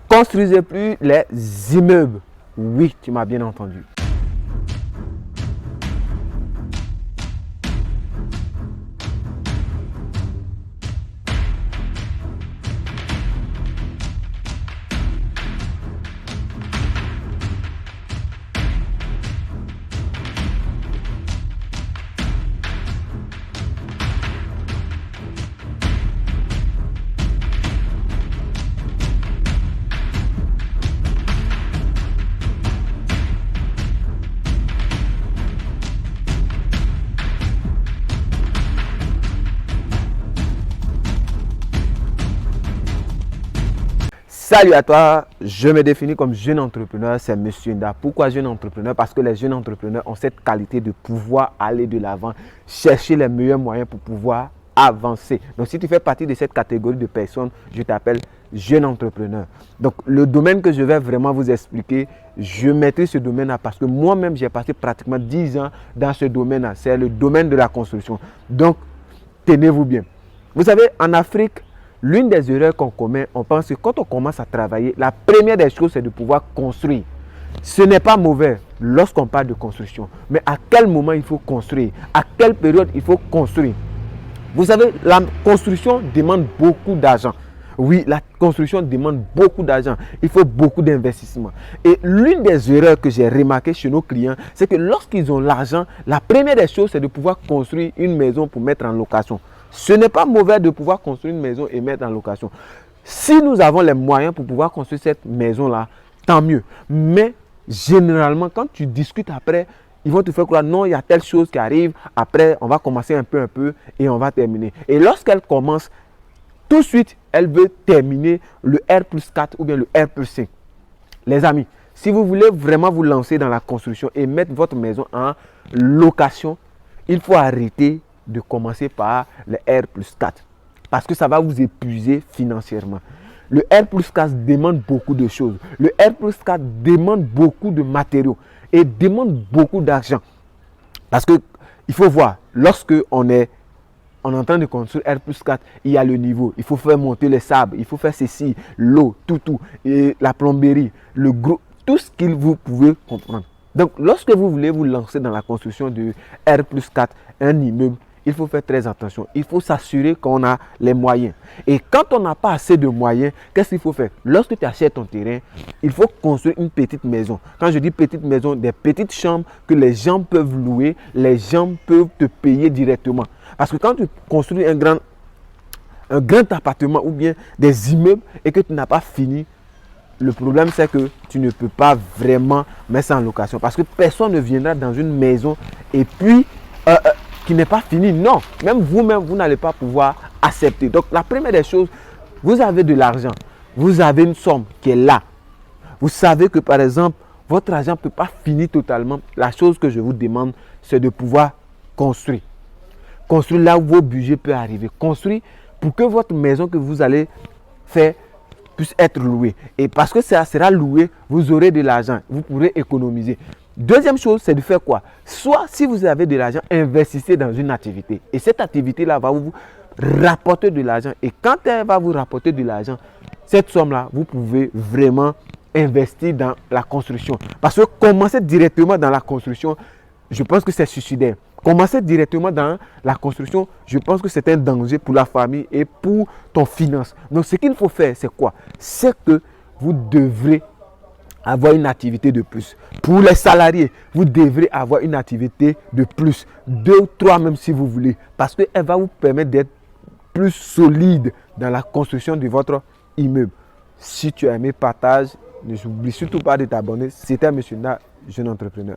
construisez plus les immeubles. Oui, tu m'as bien entendu. Salut à toi, je me définis comme jeune entrepreneur, c'est Monsieur Nda. Pourquoi jeune entrepreneur? Parce que les jeunes entrepreneurs ont cette qualité de pouvoir aller de l'avant, chercher les meilleurs moyens pour pouvoir avancer. Donc si tu fais partie de cette catégorie de personnes, je t'appelle jeune entrepreneur. Donc le domaine que je vais vraiment vous expliquer, je maîtrise ce domaine-là parce que moi-même j'ai passé pratiquement 10 ans dans ce domaine-là. C'est le domaine de la construction. Donc tenez-vous bien. Vous savez, en Afrique, l'une des erreurs qu'on commet, on pense que quand on commence à travailler, la première des choses, c'est de pouvoir construire. Ce n'est pas mauvais lorsqu'on parle de construction. Mais à quel moment il faut construire? À quelle période il faut construire? Vous savez, la construction demande beaucoup d'argent. Oui, la construction demande beaucoup d'argent. Il faut beaucoup d'investissement. Et l'une des erreurs que j'ai remarquées chez nos clients, c'est que lorsqu'ils ont l'argent, la première des choses, c'est de pouvoir construire une maison pour mettre en location. Ce n'est pas mauvais de pouvoir construire une maison et mettre en location. Si nous avons les moyens pour pouvoir construire cette maison-là, tant mieux. Mais généralement, quand tu discutes après, ils vont te faire croire non, il y a telle chose qui arrive. Après, on va commencer un peu et on va terminer. Et lorsqu'elle commence, tout de suite, elle veut terminer le R+4 ou bien le R+5. Les amis, si vous voulez vraiment vous lancer dans la construction et mettre votre maison en location, il faut arrêter de commencer par le R+4 parce que ça va vous épuiser financièrement. Le R+4 demande beaucoup de choses. Le R+4 demande beaucoup de matériaux et demande beaucoup d'argent. Parce que il faut voir, lorsque on est en train de construire R+4, il y a le niveau. Il faut faire monter les sables, il faut faire ceci, l'eau, tout, et la plomberie, le gros, tout ce que vous pouvez comprendre. Donc, lorsque vous voulez vous lancer dans la construction de R+4, un immeuble, il faut faire très attention. Il faut s'assurer qu'on a les moyens. Et quand on n'a pas assez de moyens, qu'est-ce qu'il faut faire? Lorsque tu achètes ton terrain, il faut construire une petite maison. Quand je dis petite maison, des petites chambres que les gens peuvent louer, les gens peuvent te payer directement. Parce que quand tu construis un grand appartement ou bien des immeubles et que tu n'as pas fini, le problème c'est que tu ne peux pas vraiment mettre ça en location. Parce que personne ne viendra dans une maison et puis qui n'est pas fini. Non, même vous-même, vous n'allez pas pouvoir accepter. Donc la première des choses, vous avez de l'argent, vous avez une somme qui est là. Vous savez que par exemple, votre argent ne peut pas finir totalement. La chose que je vous demande, c'est de pouvoir construire. Construire là où vos budgets peuvent arriver. Construire pour que votre maison que vous allez faire puisse être louée. Et parce que ça sera loué, vous aurez de l'argent. Vous pourrez économiser. Deuxième chose, c'est de faire quoi? Soit si vous avez de l'argent, investissez dans une activité. Et cette activité-là va vous rapporter de l'argent. Et quand elle va vous rapporter de l'argent, cette somme-là, vous pouvez vraiment investir dans la construction. Parce que commencer directement dans la construction, je pense que c'est suicidaire. Commencer directement dans la construction, je pense que c'est un danger pour la famille et pour ton finance. Donc ce qu'il faut faire, c'est quoi? C'est que vous devrez avoir une activité de plus. Pour les salariés, vous devrez avoir une activité de plus. 2 ou 3 même si vous voulez. Parce qu'elle va vous permettre d'être plus solide dans la construction de votre immeuble. Si tu as aimé, partage. N'oublie surtout pas de t'abonner. C'était Monsieur Nda, jeune entrepreneur.